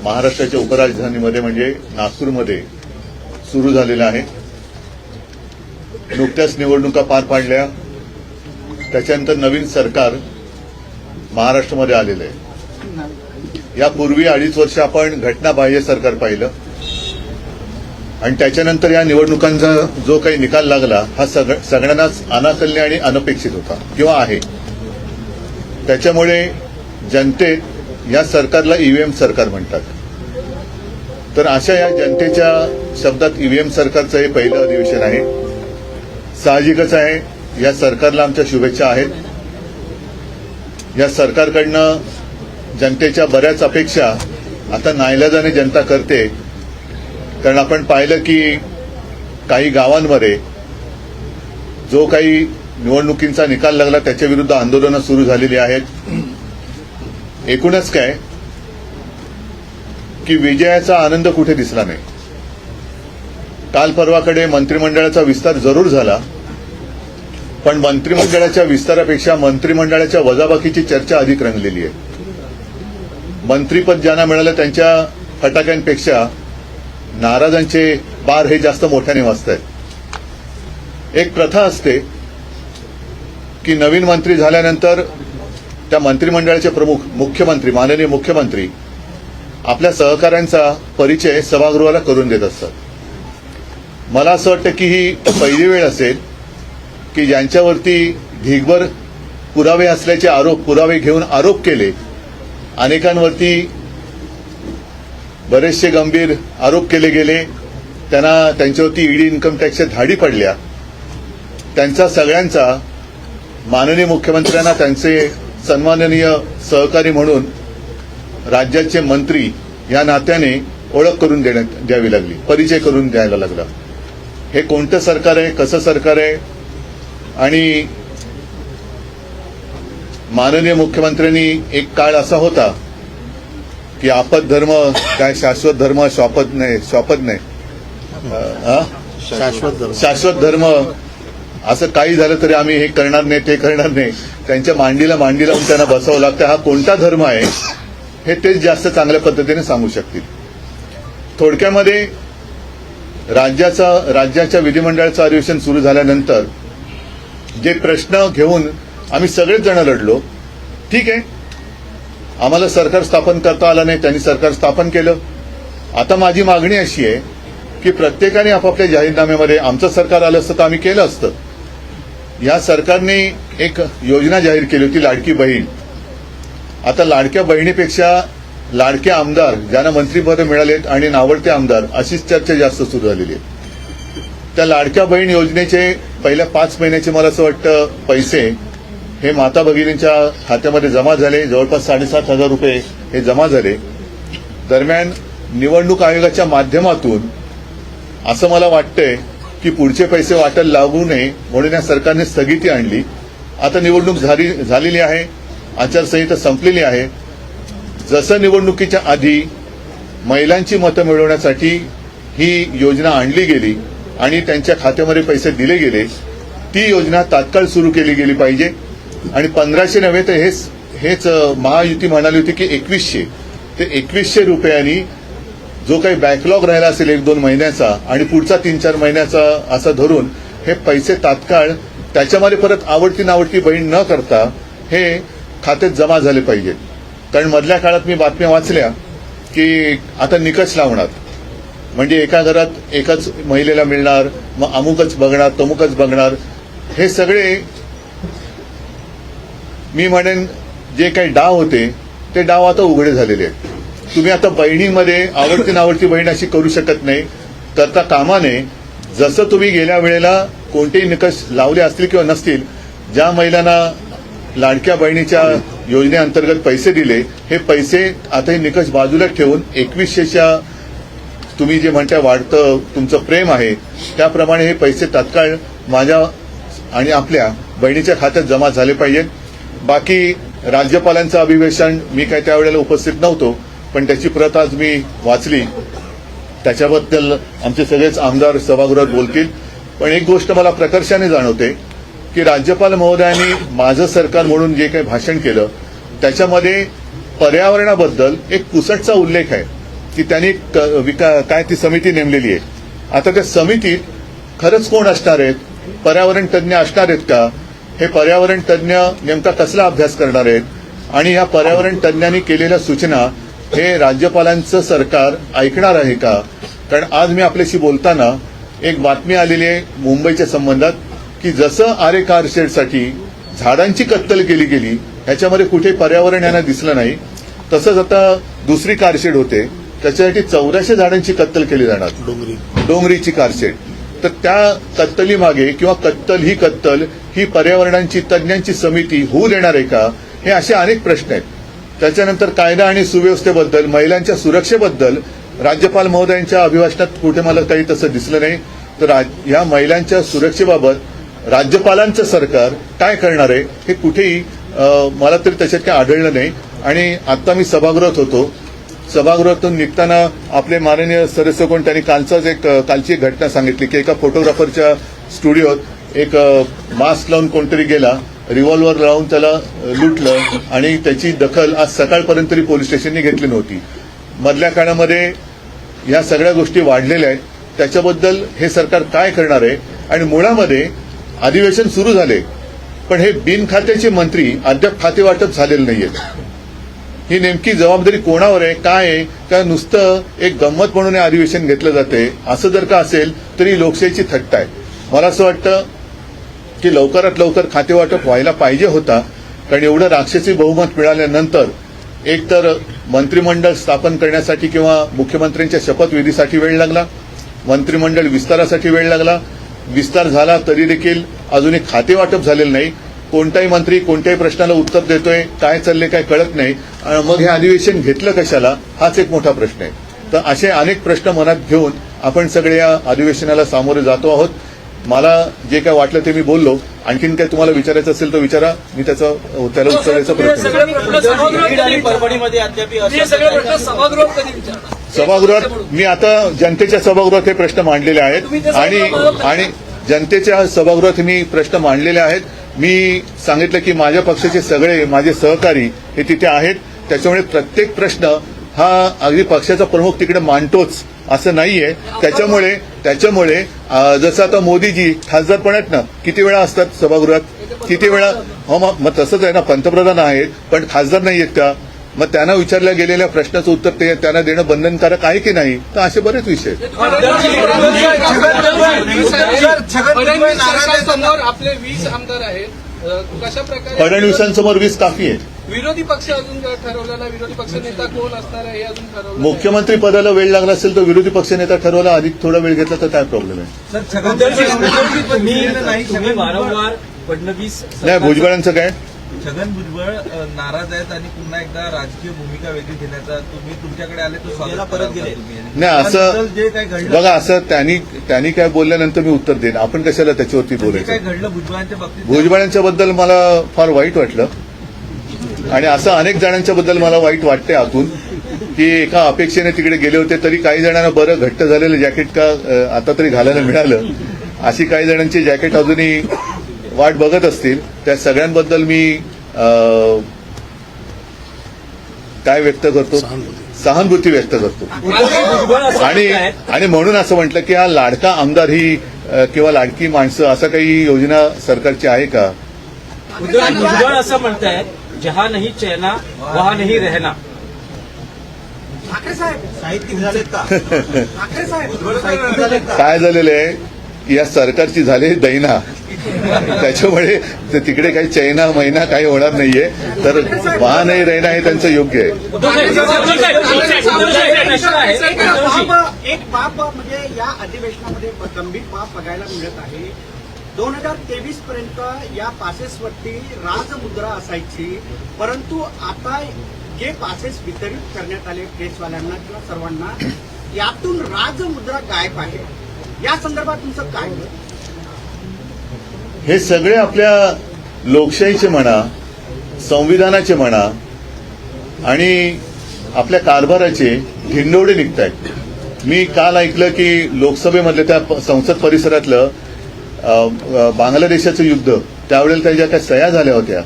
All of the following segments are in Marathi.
महाराष्ट्राच्या उपराजधानीमध्ये म्हणजे नागपूरमध्ये सुरू झालेला आहे। नुकत्याच निवडणुका पार पाडल्या, त्याच्यानंतर नवीन सरकार महाराष्ट्रामध्ये आलेलं आहे। यापूर्वी 2.5 वर्ष आपण घटनाबाह्य सरकार पाहिलं आणि त्याच्यानंतर या निवडणुकांचा जो काही निकाल लागला हा सगळ्यांनाच अनाकलनीय आणि अनपेक्षित होता किंवा आहे। त्याच्यामुळे जनतेत या सरकारला ईव्हीएम सरकार म्हणतात। तर अशा या जनतेच्या शब्दात ईव्हीएम सरकारचं हे पहिलं अधिवेशन आहे। साहजिकच आहे, या सरकारला आमच्या शुभेच्छा आहेत। या सरकारकडनं जनतेच्या बऱ्याच अपेक्षा आता नाईलाजाने जनता करते, कारण आपण पाहिलं की काही गावांमध्ये जो काही निवडणुकींचा निकाल लागला त्याच्या विरुद्ध आंदोलनं सुरू झालेली आहेत। एकूणच काय की विजयाचा आनंद कुठे दिसला नाही। काल परवाकडे मंत्रिमंडळाचा विस्तार जरूर झाला, पण मंत्रिमंडळाच्या विस्तारापेक्षा मंत्रिमंडळाच्या वजाबाकीची चर्चा अधिक रंगलेली आहे। मंत्रीपद ज्यांना मिळालं त्यांच्या फटाक्यांपेक्षा नाराजांचे बार हे जास्त मोठ्याने वाजतायत। एक प्रथा असते की नवीन मंत्री झाल्यानंतर त्या मंत्रिमंडळाचे प्रमुख मुख्यमंत्री, माननीय मुख्यमंत्री आपल्या सहकाऱ्यांचा परिचय सभागृहाला करून देत असतात। मला असं वाटतं की ही पहिली वेळ असेल की ज्यांच्यावरती ढीगभर पुरावे असल्याचे पुरावे घेऊन आरोप केले, अनेकांवरती बरेचसे गंभीर आरोप केले गेले, त्यांच्यावरती ईडी इन्कम टॅक्सच्या धाडी पडल्या, त्यांचा सगळ्यांचा माननीय मुख्यमंत्र्यांना त्यांचे सन्माननीय सहकारी म्हणून राज्याचे मंत्री या नात्याने ओळख करून द्यावी लागली, परिचय करून द्यायला लागला। हे कोणतं सरकार आहे, कसं सरकार आहे? आणि माननीय मुख्यमंत्र्यांनी एक काळ असा होता की आपद धर्म काय शाश्वत धर्म श्वापद नाही शाश्वत धर्म, असं काही झालं तरी आम्ही हे करणार नाही ते करणार नाही, त्यांच्या मांडीला मांडी लावून त्यांना बसावं लागतं। हा कोणता धर्म आहे हे तेच जास्त चांगल्या पद्धतीने सांगू शकतील। थोडक्यामध्ये राज्याच्या विधिमंडळाचं अधिवेशन सुरू झाल्यानंतर जे प्रश्न घेऊन आम्ही सगळेच जण लढलो, ठीक आहे, आम्हाला सरकार स्थापन करता आलं नाही, त्यांनी सरकार स्थापन केलं। आता माझी मागणी अशी आहे की प्रत्येकाने आपापल्या जाहीरनाम्यामध्ये आमचं सरकार आलं असतं तर आम्ही केलं असतं। या सरकारने एक योजना जाहीर केली होती, लाडकी बहीण। आता लाडक्या बहिणीपेक्षा लाडके आमदार ज्यांना मंत्रिपद मिळालेत आणि नावडते आमदार अशीच चर्चा जास्त सुरू झालेली आहे। त्या लाडक्या बहीण योजनेचे पहिल्या 5 महिन्याचे मला असं वाटतं पैसे हे माता भगिनींच्या खात्यामध्ये जमा झाले, जवळपास 7,500 रुपये हे जमा झाले। दरम्यान निवडणूक आयोगाच्या माध्यमातून असं मला वाटतंय की पुढचे पैसे वाटायला लागू नये म्हणून या सरकारने स्थगिती आणली। आता निवडणूक झालेली आहे, आचारसंहिता संपलेली आहे। जसं निवडणुकीच्या आधी महिलांची मतं मिळवण्यासाठी ही योजना आणली गेली आणि त्यांच्या खात्यामध्ये पैसे दिले गेले, ती योजना तात्काळ सुरू केली गेली पाहिजे। आणि 1500 नव्हे तर हेच महायुती म्हणाली होती की 2100 ते 2100 रुपयांनी जो काही बॅकलॉग राहिला असेल 1-2 महिन्याचा आणि पुढचा 3-4 महिन्याचा असं धरून हे पैसे तात्काळ त्याच्यामध्ये परत आवडती नावडती बहीण न करता हे खात्यात जमा झाले पाहिजेत। कारण मधल्या काळात मी बातम्या वाचल्या की आता निकष लावणार, म्हणजे एका घरात एकाच महिलेला मिळणार, मग अमुकच बघणार तमुकच बघणार। हे सगळे मी म्हणेन जे काही डाव होते ते डाव आता उघडे झालेले आहेत। तुम्ही आता बहिणीमध्ये आवडती नावडती बहीण अशी करू शकत नाही, करता कामा नये। जसं तुम्ही गेल्या वेळेला कोणतेही निकष लावले असतील किंवा नसतील, ज्या महिलांना लाडक्या बहिणीच्या योजनेअंतर्गत पैसे दिले, हे पैसे आता हे निकष बाजूला ठेवून 2100च्या तुम्ही जे म्हणता वाढतं तुमचं प्रेम आहे त्याप्रमाणे हे पैसे तात्काळ माझ्या आणि आपल्या बहिणीच्या खात्यात जमा झाले पाहिजेत। बाकी राज्यपालांचं अभिभाषण मी काय त्यावेळेला उपस्थित नव्हतो, पण त्याची प्रत आज मी वाचली, त्याच्याबद्दल आमचे सगळेच आमदार सभागृहात बोलतील। पण एक गोष्ट मला प्रकर्षाने जाणवते की राज्यपाल महोदयांनी माझं सरकार म्हणून जे काही भाषण केलं त्याच्यामध्ये पर्यावरणाबद्दल एक पुसटचा उल्लेख आहे। की त्यांनी काय ती समिती नेमलेली आहे. आता त्या समितीत खरंच कोण असणार आहेत? पर्यावरण तज्ज्ञ असणार आहेत का? हे पर्यावरण तज्ज्ञ नेमका कसला अभ्यास करणार आहेत? आणि या पर्यावरण तज्ज्ञांनी केलेल्या सूचना हे राज्यपालांचं सरकार ऐकणार आहे का? कारण आज मी आपल्याशी बोलताना एक बातमी आलेली आहे मुंबईच्या संबंधात की जसं आरे कारशेडसाठी झाडांची कत्तल केली गेली ह्याच्यामध्ये कुठे पर्यावरण यांना दिसलं नाही, तसंच आता दुसरी कारशेड होते त्याच्यासाठी 1400 झाडांची कत्तल केली जाणार, डोंगरीची कारशेड. तर त्या कत्तलीमागे किंवा कत्तल ही पर्यावरणाची तज्ज्ञांची समिती होऊ देणार आहे का? हे असे अनेक प्रश्न आहेत. त्याच्यानंतर कायदा आणि सुव्यवस्थेबद्दल, महिलांच्या सुरक्षेबद्दल राज्यपाल महोदयांच्या अभिभाषणात कुठे मला काही तसं दिसलं नाही. तर या महिलांच्या सुरक्षेबाबत राज्यपालांचं सरकार काय करणार आहे हे कुठेही मला तरी त्याच्यात काही आढळलं नाही. आणि आता मी सभागृहात होतो, सभागृहातून निघताना आपले माननीय सदस्य कोण त्यांनी कालची एक घटना सांगितली की एका फोटोग्राफरच्या स्टुडिओत एक मास्क लावून कोणतरी गेला, रिव्हॉल्व्हर लावून त्याला लुटलं आणि त्याची दखल आज सकाळपर्यंत तरी पोलीस स्टेशनने घेतली नव्हती. मधल्या काळामध्ये या सगळ्या गोष्टी वाढलेल्या आहेत. त्याच्याबद्दल हे सरकार काय करणार आहे? आणि मुळामध्ये अधिवेशन सुरू झाले पण हे बिनखात्याचे मंत्री अद्याप खाते वाटप झालेलं नाहीये. ही नेमकी जबाबदारी कोणावर आहे? काय आहे? का नुसतं एक गंमत म्हणून हे अधिवेशन घेतलं जाते? असं जर का असेल तरी लोकशाहीची थट्टा आहे. मला असं वाटतं की लवकरात लवकर खातेवाटप व्हायला पाहिजे होता. कारण एवढं राक्षसी बहुमत मिळाल्यानंतर एकतर मंत्रिमंडळ स्थापन करण्यासाठी किंवा मुख्यमंत्र्यांच्या शपथविधीसाठी वेळ लागला, मंत्रिमंडळ विस्तारासाठी वेळ लागला, विस्तार झाला तरी देखील अजूनही खातेवाटप झालेलं नाही. कोणताही मंत्री कोणत्याही प्रश्नाला उत्तर देतोय, काय चाललंय काय कळत नाही. मग हे अधिवेशन घेतलं कशाला हाच एक मोठा प्रश्न आहे. तर असे अनेक प्रश्न मनात घेऊन आपण सगळे या अधिवेशनाला सामोरे जातो आहोत. मला जे काय वाटलं ते मी बोललो. आणखीन काय तुम्हाला विचारायचं असेल तर विचारा, मी त्याला उत्तर द्यायचा प्रयत्न करेन. सभागृहात मी आता जनतेच्या सभागृहात हे प्रश्न मांडलेले आहेत आणि जनतेच्या सभागृहात मी प्रश्न मांडलेले आहेत. मी सांगितलं की माझ्या पक्षाचे सगळे माझे सहकारी हे तिथे आहेत. त्याच्यामुळे प्रत्येक प्रश्न हा अगदी पक्षाचा प्रमुख तिकडे मांडतोच असं नाहीये. त्याच्यामुळे जसं आता मोदीजी खासदारपणात ना किती वेळा असतात सभागृहात, किती वेळा, हो मग तसंच आहे ना, पंतप्रधान आहेत पण खासदार नाही आहेत का? मग त्यांना विचारल्या गेलेल्या प्रश्नाचं उत्तर ते त्यांना देणं बंधनकारक आहे की नाही? तर असे बरेच विषय आपले 20 आमदार आहेत. कशा प्रकारे फडणवीसांसमोर 20 काफी आहे. विरोधी पक्ष अजून ठरवलेला, विरोधी पक्ष नेता कोण असणार आहे हे अजून ठरवलं. मुख्यमंत्री पदाला वेळ लागला असेल तर विरोधी पक्षनेता ठरवला, अधिक थोडा वेळ घेतला तर काय प्रॉब्लेम आहे? वारंवार फडणवीस नाही, भुजबळांचं काय? छगन भुजबळ नाराज आहेत आणि पुन्हा एकदा राजकीय भूमिका वेगळी घेण्याचा तुम्ही तुमच्याकडे आले तो स्वागत परत गेले. नाही असं जे काय घडलं बघा, असं त्यांनी काय बोलल्यानंतर मी उत्तर देईन. आपण कशाला त्याच्यावरती जे काय बोलायचं? घडलं भुजबळांच्या बाबतीत भुजबळांच्या बद्दल मला फार वाईट वाटलं आणि असं अनेक जणांच्या बद्दल मला वाईट वाटते आतून की एका अपेक्षेने तिकडे गेले होते तरी काही जणांना बरं घट्ट झालेलं जॅकेट का आता तरी घालायला मिळालं. अशी काही जणांची जॅकेट अजूनही वाट बघत असतील. त्या सगळ्यांबद्दल मी काय व्यक्त करतो? सहानुभूती व्यक्त करतो. आणि म्हणून असं म्हटलं की हा लाडका आमदार ही किंवा लाडकी माणसं असं काही योजना सरकारची आहे का? भुजबळ असं म्हणतायत, जहा नहीं चैना वहा नहीं रहना. काय झालेलं आहे की या सरकारची झाली दैना, त्याच्यामुळे तिकडे काही चैना महिना काही होणार नाहीये. तर वाह नाही रहना हे त्यांचं योग्य आहे. एक बाब म्हणजे या अधिवेशनामध्ये गंभीर बाब बघायला मिळत आहे. 2023 पर्यंत या पासेसवरती राजमुद्रा असायची, परंतु आता जे पासेस वितरित करण्यात आले प्रेसवाल्यांना किंवा सर्वांना, यातून राजमुद्रा गायब आहे. या संदर्भात तुमचं काय? हे सगळे आपल्या लोकशाहीचे म्हणा, संविधानाचे म्हणा आणि आपल्या कारभाराचे ढिंडोडे निघत आहेत. मी काल ऐकलं की लोकसभेमधल्या त्या संसद परिसरातलं बांगलादेशाचं युद्ध, त्यावेळेला त्या ज्या काही सह्या झाल्या होत्या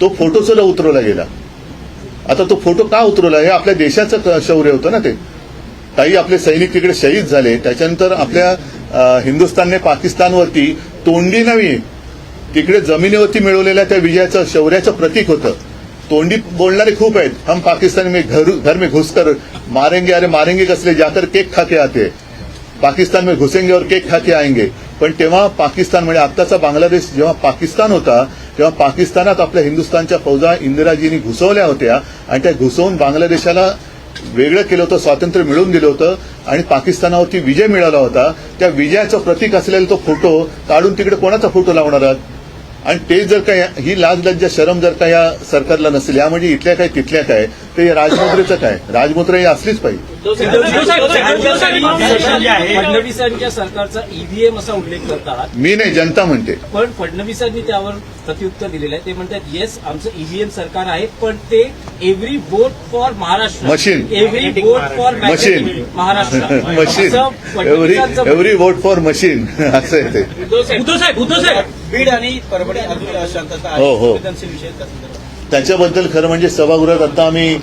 तो फोटो सुद्धा उतरवला गेला. आता तो फोटो का उतरवला हे आपल्या देशाचं शौर्य होतं ना. ते काही आपले सैनिक तिकडे शहीद झाले, त्याच्यानंतर आपल्या हिंदुस्थानने पाकिस्तानवरती तोंडी नव्हे तिकडे जमिनीवरती मिळवलेल्या त्या विजयाचं शौर्याचं प्रतीक होतं. तोंडी बोलणारे खूप आहेत, हम पाकिस्तान में घर में घुसकर मारेंगे, अरे मारेंगे कसले, जाकर केक खा के आते, पाकिस्तान में घुसेंगे और केक खा के आएंगे. पण तेव्हा पाकिस्तान म्हणजे आत्ताचा बांगलादेश जेव्हा पाकिस्तान होता तेव्हा पाकिस्तानात आपल्या हिंदुस्थानच्या फौजा इंदिराजींनी घुसवल्या होत्या आणि त्या घुसवून बांगलादेशाला वेगळं केलं होतं, स्वातंत्र्य मिळवून दिलं होतं आणि पाकिस्तानावरती विजय मिळाला होता. त्या विजयाचं प्रतीक असलेला तो फोटो काढून तिकडे कोणाचा फोटो लावणार आहात? आणि ते जर का ही लाज लज्जा शरम जर का या सरकारला नसेल, यामध्ये इथल्या काय तिथल्या काय, ते राजमुद्रेचं काय, राजमुद्रा ही असलीच पाहिजे. फडणवीसांच्या सरकारचा ईव्हीएम असा उल्लेख करतात. मी नाही, जनता म्हणते. पण फडणवीसांनी त्यावर प्रत्युत्तर दिलेलं आहे. ते म्हणतात येस आमचं ईव्हीएम सरकार आहे, पण ते every vote for Maharashtra, machine, every vote for machine, Maharashtra, machine, every vote for machine असं आहे ते. उद्धव साहेब बीड आणि परभणी अजून अशांतता आहे. हो, हो. संवेदनशील विषय त्या संदर्भात. त्याच्याबद्दल खरं म्हणजे सभागृहात आता आम्ही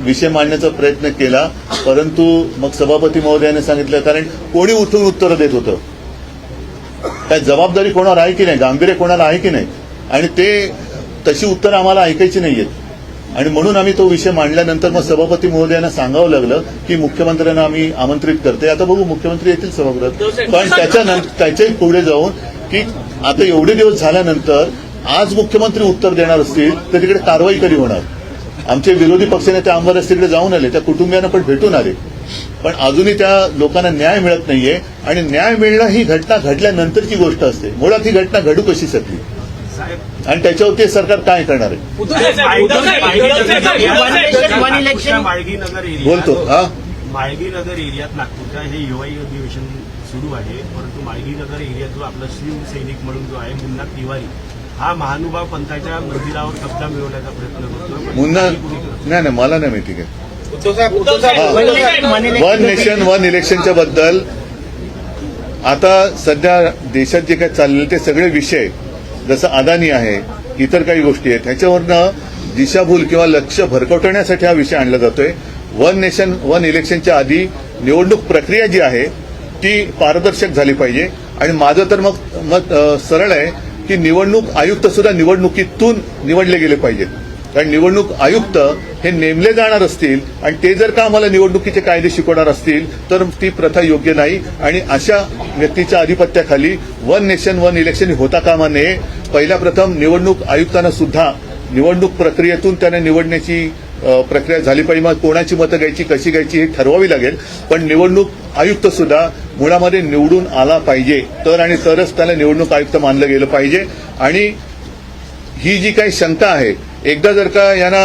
विषय मांडण्याचा प्रयत्न केला, परंतु मग सभापती महोदयाने सांगितलं, कारण कोणी उठून उत्तरं देत होतं, काय जबाबदारी कोणावर आहे की नाही, गांभीर्य कोणाला आहे की नाही, आणि ते तशी उत्तरं आम्हाला ऐकायची नाहीयेत. आणि म्हणून आम्ही तो विषय मांडल्यानंतर मग सभापती महोदयांना सांगावं लागलं की मुख्यमंत्र्यांना आम्ही आमंत्रित करते. आता बघू मुख्यमंत्री येतील सभागृहात, पण त्याच्याही पुढे जाऊन की आता एवढे दिवस झाल्यानंतर आज मुख्यमंत्री उत्तर देणार असतील तर तिकडे कारवाई कधी होणार? आमचे विरोधी पक्षनेते आमदार तिकडे जाऊन आले, त्या कुटुंबियांना पण भेटून आले, पण अजूनही त्या लोकांना न्याय मिळत नाहीये. आणि न्याय मिळणं ही घटना घडल्यानंतरची गोष्ट असते, मुळात ही घटना घडू कशी शकली आणि त्याच्यावरती सरकार काय करणार आहे बोलतो. हा, माळगीनगर एरियात नागपूरच्या हे युवाई अधिवेशन सुरू आहे, परंतु माळगीनगर एरियात जो आपला शिवसैनिक म्हणून जो आहे मुन्ना तिवारी, हा महानुभाव पंथाच्या मंदिरावर कब्जा मिळवण्याचा प्रयत्न करतो. मुन्ना नाही, मला नाही माहिती काय. वन नेशन वन इलेक्शनच्या बद्दल आता सध्या देशात जे काय चाललेले ते सगळे विषय, जसं अदानी आहे, इतर काही गोष्टी आहेत, ह्याच्यावरनं दिशाभूल किंवा लक्ष भरकटवण्यासाठी हा विषय आणला जातोय. वन नेशन वन इलेक्शनच्या आधी निवडणूक प्रक्रिया जी आहे ती पारदर्शक झाली पाहिजे. आणि माझं तर मत सरळ आहे की निवडणूक आयुक्त सुद्धा निवडणुकीतून निवडले गेले पाहिजेत, कारण निवडणूक आयुक्त हे नेमले जाणार असतील आणि ते जर का आम्हाला निवडणुकीचे कायदे शिकवणार असतील तर ती प्रथा योग्य नाही. आणि अशा व्यक्तीच्या अधिपत्याखाली वन नेशन वन इलेक्शन होता कामा नये. पहिल्या प्रथम निवडणूक आयुक्तांना सुद्धा निवडणूक प्रक्रियेतून त्याने निवडण्याची प्रक्रिया झाली पाहिजे. मग कोणाची मतं घ्यायची, कशी घ्यायची हे ठरवावी लागेल, पण निवडणूक आयुक्त सुद्धा मुळामध्ये निवडून आला पाहिजे, तरच त्याला निवडणूक आयुक्त मानलं गेलं पाहिजे. आणि ही जी काही शंका आहे, एकदा जर का यांना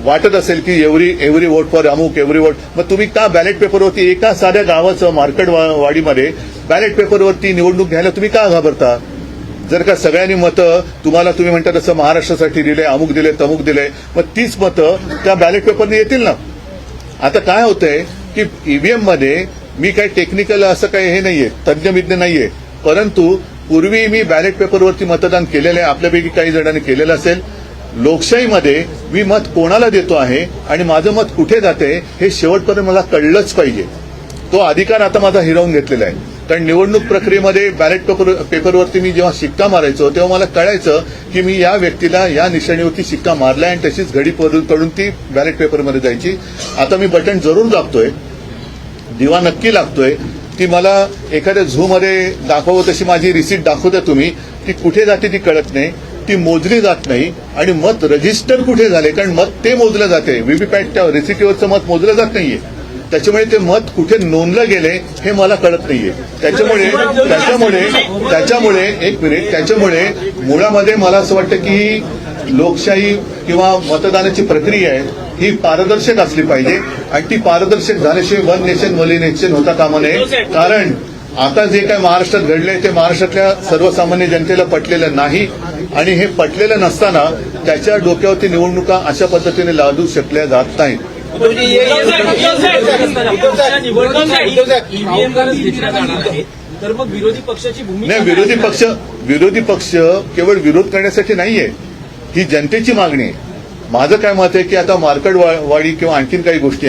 वाटत असेल की एव्हरी वोट फॉर अमुक, एव्हरी वोट, मग तुम्ही का बॅलेट पेपरवरती एका साध्या गावाचं मार्केटवाडीमध्ये बॅलेट पेपरवरती निवडणूक घ्यायला तुम्ही का घाबरता? जर का सगळ्यांनी मतं तुम्ही म्हणता तसं महाराष्ट्रासाठी दिले, अमुक दिले, तमुक दिले, मग तीच मतं त्या बॅलेट पेपरने येतील ना. आता काय होतंय की ईव्हीएम मध्ये मी काही टेक्निकल असं काही हे नाहीये, तज्ज्ञ नाहीये, परंतु पूर्वी मी बॅलेट पेपरवरती मतदान केलेलं आहे, आपल्यापैकी काही जणांनी केलेलं असेल. लोकशाहीमध्ये मी मत कोणाला देतो आहे आणि माझं मत कुठे जाते हे शेवटपर्यंत मला कळलंच पाहिजे. तो अधिकार आता माझा हिरावून घेतलेला आहे. कारण निवडणूक प्रक्रियेमध्ये बॅलेट पेपरवरती मी जेव्हा शिक्का मारायचो तेव्हा मला कळायचं की मी या व्यक्तीला या निशाणीवरती शिक्का मारलाय आणि तशीच घडी पडून ती बॅलेट पेपरमध्ये जायची. आता मी बटन जरूर दाबतोय, दिवा नक्की लागतोय, ती मला एखाद्या झूमध्ये दाखवत तशी माझी रिसीट दाखवता तुम्ही, ती कुठे जाते ती कळत नाही, ती मोजली जात नाही. आणि मत रजिस्टर कुठे झाले, कारण मत ते मोजलं जाते, व्हीव्हीपॅटच्या रिसिटीवरचं मत मोजलं जात नाहीये, त्याच्यामुळे ते मत कुठे नोंदलं गेले हे मला कळत नाहीये. त्याच्यामुळे मुळामध्ये मला असं वाटतं की लोकशाही किंवा मतदानाची प्रक्रिया आहे ही पारदर्शक असली पाहिजे आणि ती पारदर्शक झाल्याशिवाय वन नेशन वन इलेक्शन होता कामा नये. कारण आता जे काय महाराष्ट्रात घडले ते महाराष्ट्रातल्या सर्वसामान्य जनतेला पटलेलं नाही आणि हे पटलेलं नसताना त्याच्या डोक्यावरती निवडणुका अशा पद्धतीने लादू शकल्या जात नाहीत. तर मग विरोधी पक्षाची भूमिका नाही, विरोधी पक्ष केवळ विरोध करण्यासाठी नाहीये, ही जनतेची मागणी आहे. माझं काय मत आहे की आता मार्केटवाडी किंवा आणखीन काही गोष्टी